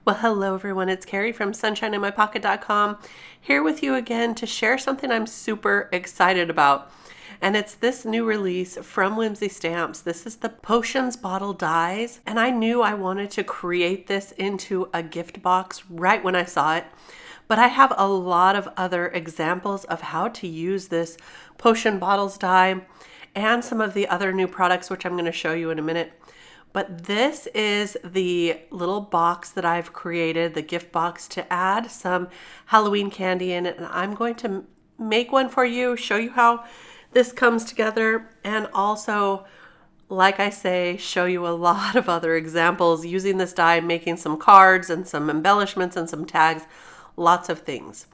Well, hello everyone, it's Kari from sunshineinmypocket.com here with you again to share something I'm super excited about. And it's this new release from Whimsy Stamps. This is the Potions Bottle Dies. And I knew I wanted to create this into a gift box right when I saw it. But I have a lot of other examples of how to use this Potion Bottles die and some of the other new products, which I'm going to show you in a minute. But this is the little box that I've created, the gift box, to add some Halloween candy in it. And I'm going to make one for you, show you how this comes together, and also, like I say, show you a lot of other examples using this die, making some cards and some embellishments and some tags, lots of things.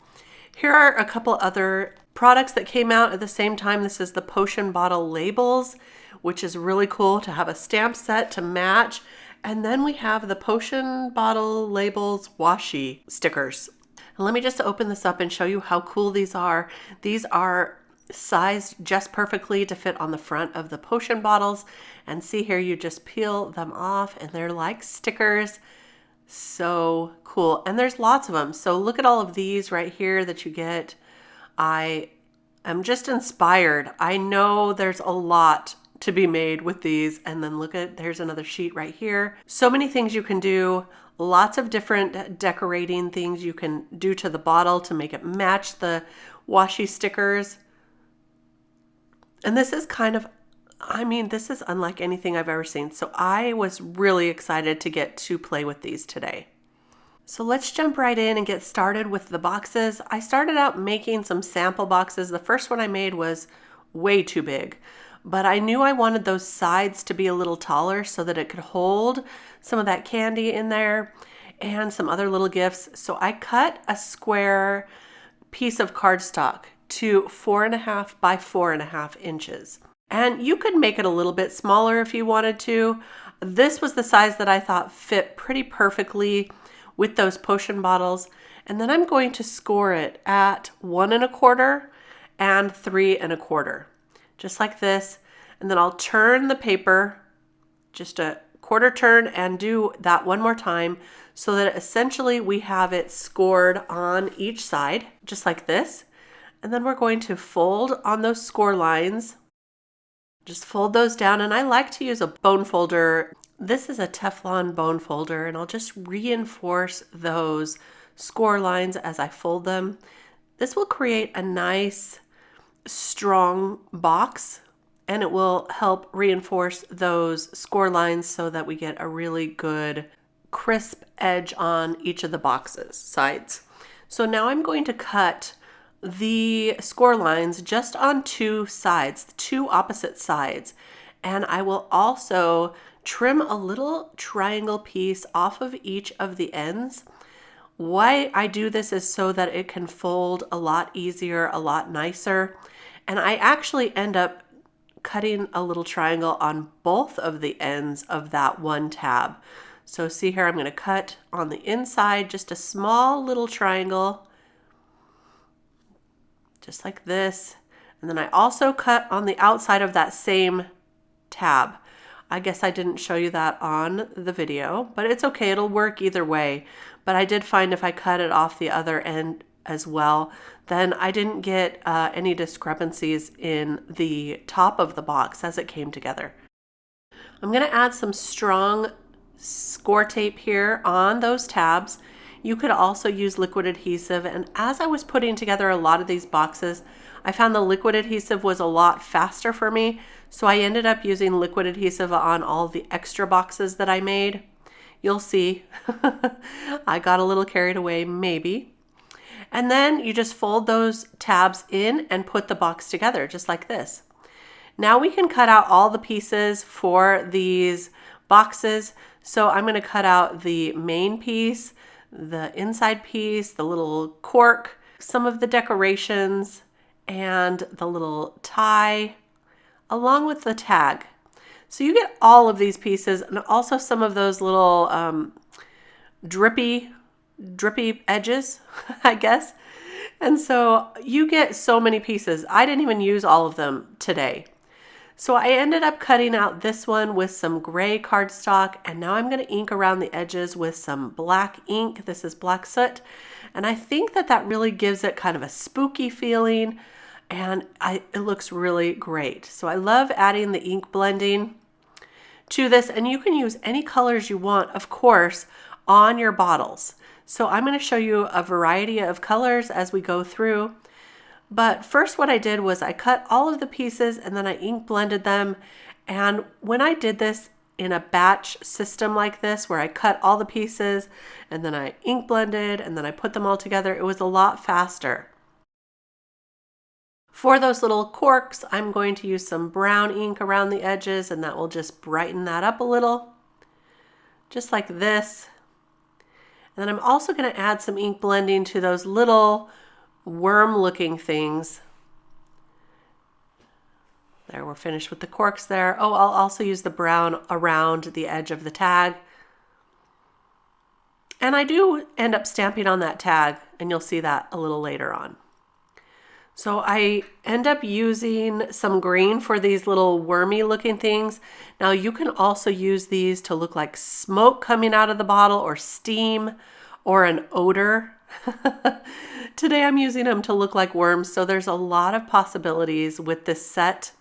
Here are a couple other products that came out at the same time. This is the Potion Bottle Labels, which is really cool to have a stamp set to match. And then we have the Potion Bottle Labels Washi stickers. And let me just open this up and show you how cool these are. These are sized just perfectly to fit on the front of the potion bottles. And see here, you just peel them off and they're like stickers. So cool. And there's lots of them. So look at all of these right here that you get. I am just inspired. I know there's a lot to be made with these. And then look at, there's another sheet right here. So many things you can do. Lots of different decorating things you can do to the bottle to make it match the washi stickers. And this is kind of, this is unlike anything I've ever seen. So I was really excited to get to play with these today. So let's jump right in and get started with the boxes. I started out making some sample boxes. The first one I made was way too big, but I knew I wanted those sides to be a little taller so that it could hold some of that candy in there and some other little gifts. So I cut a square piece of cardstock to 4.5 by 4.5 inches. And you could make it a little bit smaller if you wanted to. This was the size that I thought fit pretty perfectly with those potion bottles. And then I'm going to score it at 1.25 and 3.25, just like this. And then I'll turn the paper just a quarter turn and do that one more time so that essentially we have it scored on each side, just like this. And then we're going to fold on those score lines. Just fold those down, and I like to use a bone folder. This is a Teflon bone folder, and I'll just reinforce those score lines as I fold them. This will create a nice, strong box, and it will help reinforce those score lines so that we get a really good, crisp edge on each of the boxes sides. So now I'm going to cut the score lines just on two sides, two opposite sides. And I will also trim a little triangle piece off of each of the ends. Why I do this is so that it can fold a lot easier, a lot nicer. And I actually end up cutting a little triangle on both of the ends of that one tab. So see here, I'm going to cut on the inside just a small little triangle, just like this. And then I also cut on the outside of that same tab. I guess I didn't show you that on the video, but it's okay. It'll work either way. But I did find if I cut it off the other end as well, then I didn't get any discrepancies in the top of the box as it came together. I'm going to add some strong score tape here on those tabs. You could also use liquid adhesive, and as I was putting together a lot of these boxes, I found the liquid adhesive was a lot faster for me, so I ended up using liquid adhesive on all the extra boxes that I made. You'll see, I got a little carried away maybe. And then you just fold those tabs in and put the box together just like this. Now we can cut out all the pieces for these boxes. So I'm going to cut out the main piece, the inside piece, the little cork, some of the decorations, and the little tie, along with the tag. So you get all of these pieces and also some of those little drippy edges, I guess. And so you get so many pieces. I didn't even use all of them today. So I ended up cutting out this one with some gray cardstock, and now I'm going to ink around the edges with some black ink. This is black soot, and I think that that really gives it kind of a spooky feeling, and it looks really great. So I love adding the ink blending to this, and you can use any colors you want, of course, on your bottles. So I'm going to show you a variety of colors as we go through. But first what I did was I cut all of the pieces and then I ink blended them. And when I did this in a batch system like this, where I cut all the pieces and then I ink blended and then I put them all together, it was a lot faster. For those little corks, I'm going to use some brown ink around the edges, and that will just brighten that up a little, just like this. And then I'm also going to add some ink blending to those little worm looking things. There, we're finished with the corks there. Oh, I'll also use the brown around the edge of the tag. And I do end up stamping on that tag, and you'll see that a little later on. So I end up using some green for these little wormy looking things. Now you can also use these to look like smoke coming out of the bottle, or steam, or an odor. Today I'm using them to look like worms, so there's a lot of possibilities with this set.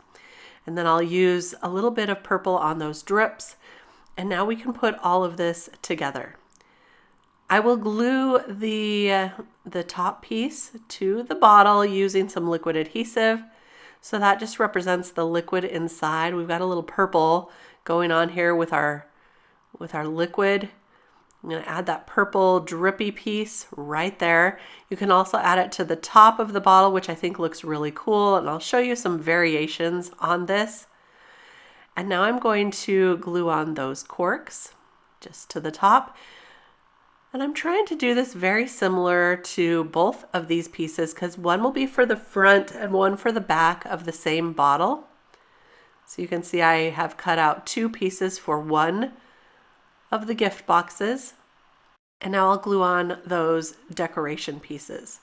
And then I'll use a little bit of purple on those drips. And now we can put all of this together. I will glue the top piece to the bottle using some liquid adhesive. So that just represents the liquid inside. We've got a little purple going on here with our liquid. I'm going to add that purple drippy piece right there. You can also add it to the top of the bottle, which I think looks really cool. And I'll show you some variations on this. And now I'm going to glue on those corks just to the top. And I'm trying to do this very similar to both of these pieces, because one will be for the front and one for the back of the same bottle. So you can see I have cut out two pieces for one of the gift boxes. And now I'll glue on those decoration pieces.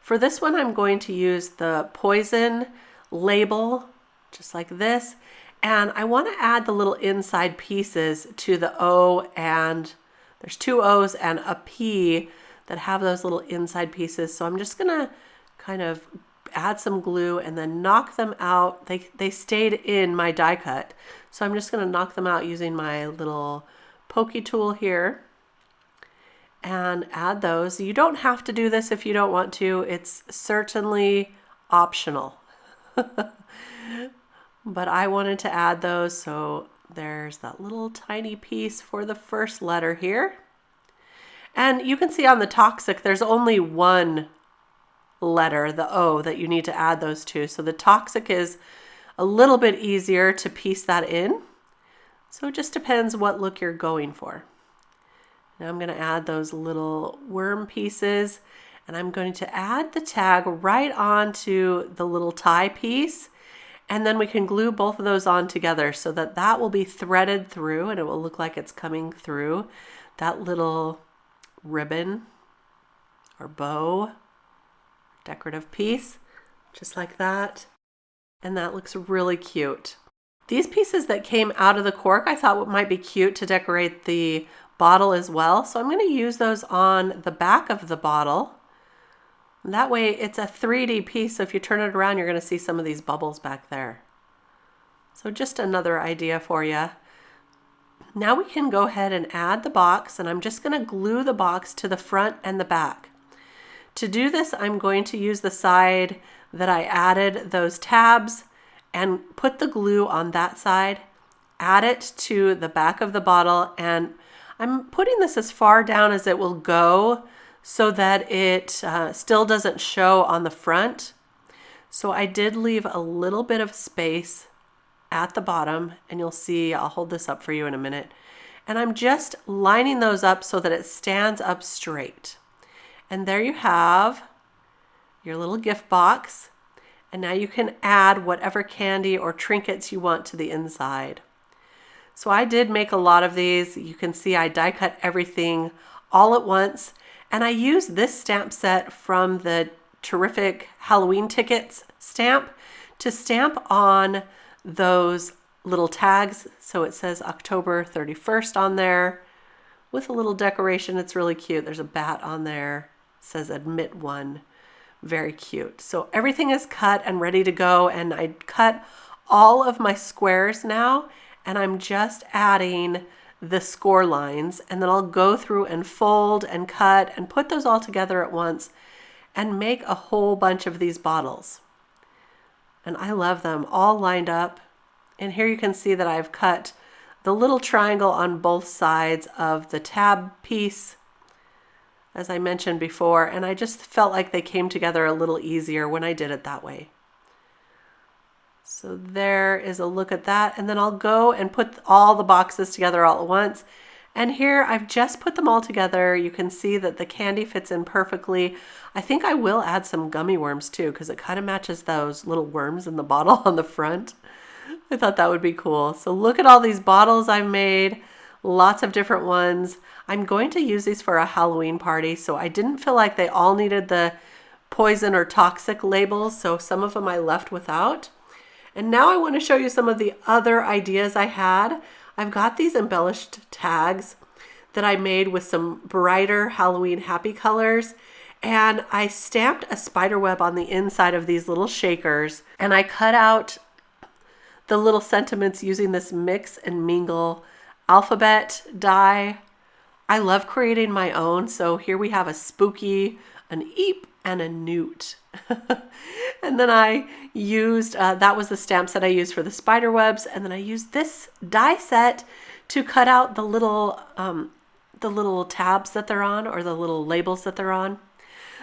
For this one, I'm going to use the poison label, just like this. And I want to add the little inside pieces to the O, and there's two O's and a P that have those little inside pieces. So I'm just going to kind of add some glue and then knock them out. They stayed in my die cut. So I'm just going to knock them out using my little pokey tool here and add those. You don't have to do this if you don't want to. It's certainly optional. But I wanted to add those, so there's that little tiny piece for the first letter here. And you can see on the Toxic, there's only one letter, the O, that you need to add those to. So the Toxic is a little bit easier to piece that in. So it just depends what look you're going for. Now I'm going to add those little worm pieces, and I'm going to add the tag right onto the little tie piece. And then we can glue both of those on together so that that will be threaded through, and it will look like it's coming through that little ribbon or bow, decorative piece, just like that. And that looks really cute. These pieces that came out of the cork, I thought might be cute to decorate the bottle as well. So I'm going to use those on the back of the bottle. That way it's a 3D piece, so if you turn it around, you're going to see some of these bubbles back there. So just another idea for you. Now we can go ahead and add the box, and I'm just going to glue the box to the front and the back. To do this, I'm going to use the side that I added those tabs and put the glue on that side, add it to the back of the bottle, and I'm putting this as far down as it will go so that it still doesn't show on the front. So I did leave a little bit of space at the bottom, and you'll see, I'll hold this up for you in a minute. And I'm just lining those up so that it stands up straight. And there you have your little gift box. And now you can add whatever candy or trinkets you want to the inside. So I did make a lot of these. You can see I die cut everything all at once. And I used this stamp set from the Terrific Halloween Tickets stamp to stamp on those little tags. So it says October 31st on there with a little decoration. It's really cute. There's a bat on there. It says admit one. Very cute. So everything is cut and ready to go. And I cut all of my squares now, and I'm just adding the score lines, and then I'll go through and fold and cut and put those all together at once and make a whole bunch of these bottles. And I love them all lined up. And here you can see that I've cut the little triangle on both sides of the tab piece, as I mentioned before, and I just felt like they came together a little easier when I did it that way. So there is a look at that, and then I'll go and put all the boxes together all at once. And here I've just put them all together. You can see that the candy fits in perfectly. I think I will add some gummy worms too, because it kind of matches those little worms in the bottle on the front. I thought that would be cool. So look at all these bottles I've made, lots of different ones. I'm going to use these for a Halloween party, so I didn't feel like they all needed the poison or toxic labels, so some of them I left without. And now I want to show you some of the other ideas I had. I've got these embellished tags that I made with some brighter Halloween happy colors. And I stamped a spider web on the inside of these little shakers. And I cut out the little sentiments using this Mix and Mingle alphabet die. I love creating my own. So here we have a spooky, an eep, and a newt. And then I used, that was the stamps that I used for the spider webs. And then I used this die set to cut out the little tabs that they're on, or the little labels that they're on.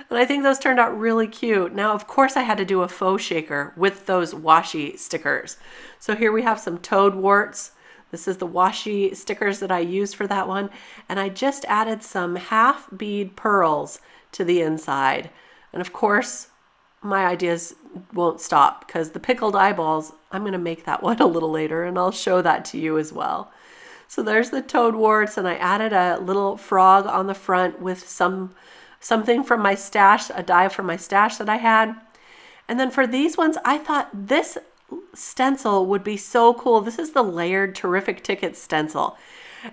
And I think those turned out really cute. Now, of course, I had to do a faux shaker with those washi stickers. So here we have some toad warts. This is the washi stickers that I used for that one. And I just added some half bead pearls to the inside. And of course, my ideas won't stop, because the pickled eyeballs, I'm going to make that one a little later, and I'll show that to you as well. So there's the toad warts, and I added a little frog on the front with something from my stash, a die from my stash that I had. And then for these ones, I thought this stencil would be so cool. This is the layered Terrific Ticket stencil.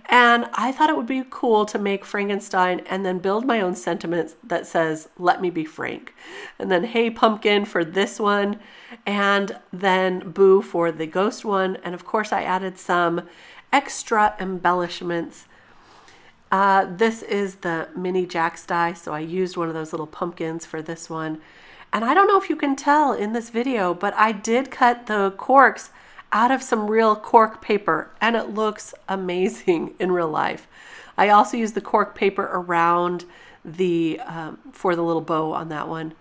And I thought it would be cool to make Frankenstein and then build my own sentiment that says, "Let me be Frank." And then "Hey Pumpkin" for this one, and then "Boo" for the ghost one. And of course, I added some extra embellishments. This is the mini Jack's die, so I used one of those little pumpkins for this one. And I don't know if you can tell in this video, but I did cut the corks out of some real cork paper, and it looks amazing in real life. I also used the cork paper around the for the little bow on that one.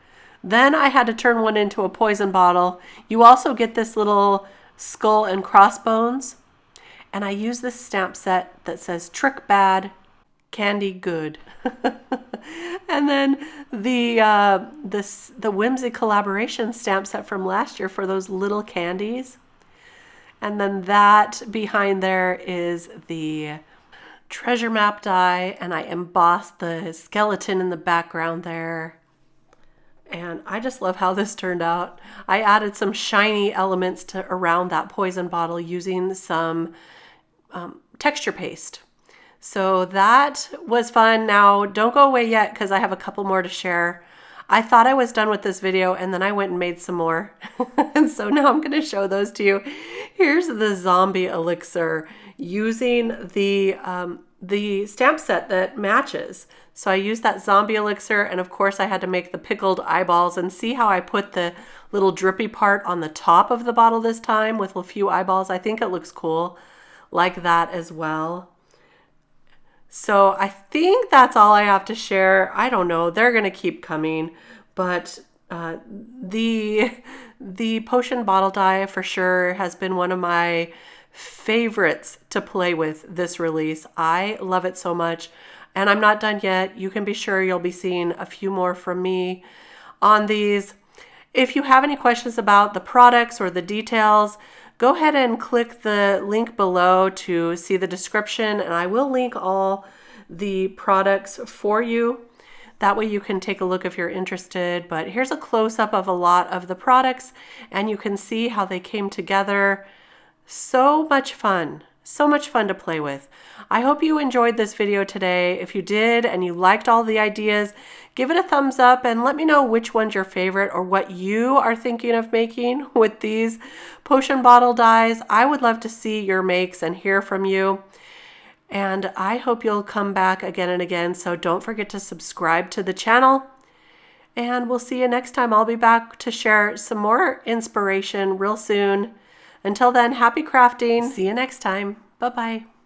Then I had to turn one into a poison bottle. You also get this little skull and crossbones, and I use this stamp set that says "Trick Bad, Candy Good." And then the Whimsy collaboration stamp set from last year for those little candies. And then that behind there is the treasure map die, and I embossed the skeleton in the background there. And I just love how this turned out. I added some shiny elements to around that poison bottle using some texture paste. So that was fun. Now, don't go away yet, because I have a couple more to share. I thought I was done with this video, and then I went and made some more. And so now I'm going to show those to you. Here's the zombie elixir using the stamp set that matches. So I used that zombie elixir, and of course I had to make the pickled eyeballs, and see how I put the little drippy part on the top of the bottle this time with a few eyeballs. I think it looks cool like that as well. So I think that's all I have to share. I don't know. They're going to keep coming. But the potion bottle die for sure has been one of my favorites to play with this release. I love it so much. And I'm not done yet. You can be sure you'll be seeing a few more from me on these. If you have any questions about the products or the details, go ahead and click the link below to see the description, and I will link all the products for you. That way you can take a look if you're interested. But here's a close-up of a lot of the products, and you can see how they came together. So much fun. So much fun to play with. I hope you enjoyed this video today. If you did and you liked all the ideas, give it a thumbs up and let me know which one's your favorite or what you are thinking of making with these potion bottle dies. I would love to see your makes and hear from you. And I hope you'll come back again and again. So don't forget to subscribe to the channel. And we'll see you next time. I'll be back to share some more inspiration real soon. Until then, happy crafting. See you next time. Bye-bye.